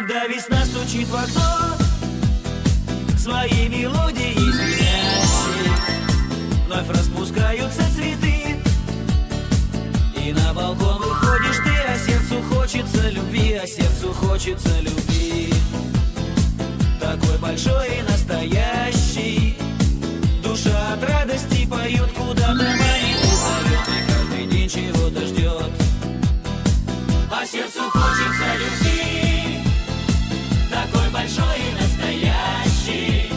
Когда весна стучит в окно своей мелодией звенящей, вновь распускаются цветы, и на балкон выходишь ты, а сердцу хочется любви, а сердцу хочется любви. Такой большой и настоящий, душа от радости поет, куда-то манит и зовет, и каждый день чего-то ждет, а сердцу хочется любви. Такой большой и настоящий,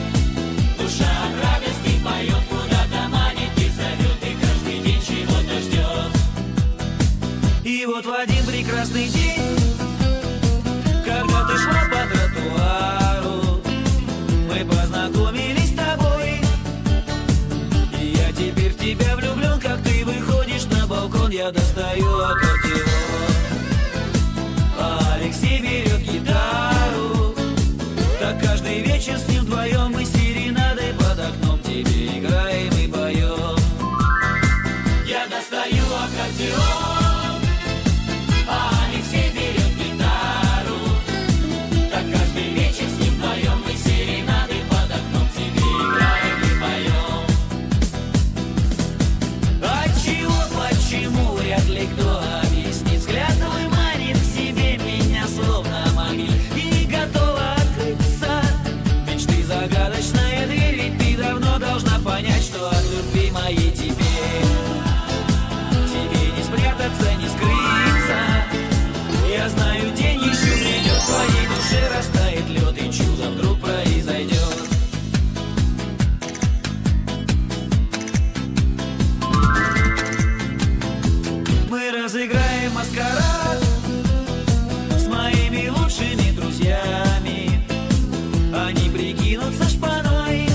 душа от радости поет, куда-то манит и зовет, и каждый день чего-то ждет. И вот в один прекрасный день, когда ты шла по тротуару, мы познакомились с тобой, и я теперь в тебя влюблен. Как ты выходишь на балкон, я достаю аккордеон, а Алексей берет гитару. Так каждый вечер с ним вдвоем мы серенады под окном тебе играем и поем. Я достаю аккордеон, а Алексей берет гитару. Так каждый вечер с ним вдвоем мы серенады под окном тебе играем и поем. Отчего, почему, вряд ли кто объяснит. Взгляд твой манит к себе меня словно магнит, и готова открыться мечты загадочная дверь. Ведь ты давно должна понять, что от любви моей тебе не спрятаться, не скрыться. Я знаю, день еще придет, в твоей душе растает лед, и чудо вдруг произойдет. Мы разыграем маскарад с моими лучшими друзьями. Они прикинутся шпаной,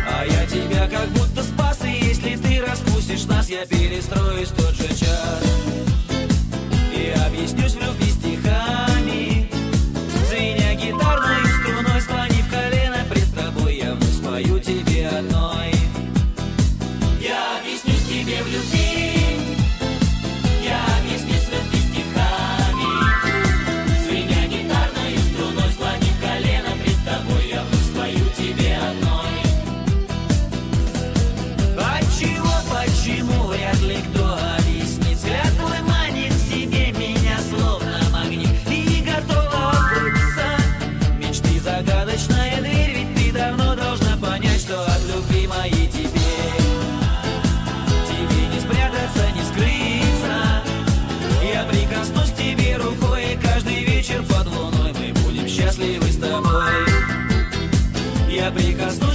а я тебя как будто спас. И если ты раскусишь нас, я перестроюсь в тот же час и объяснюсь в любви стихами. Звеня гитарной струной, склонив колено пред тобой, я вновь спою тебе одной. Я объяснюсь тебе в любви, я объяснюсь в любви стихами. Звеня гитарной струной, склонив колено пред тобой, я вновь спою тебе одной. Отчего, почему, вряд ли кто объяснит. Взгляд твой манит к себе меня словно магнит, и готова открыться мечты загадочная дверь. Ведь ты давно должна понять, что от любви моей тебе не спрятаться, не скрыться. Я прикоснусь к тебе рукой, и каждый вечер под луной мы будем счастливы с тобой. Я прикоснусь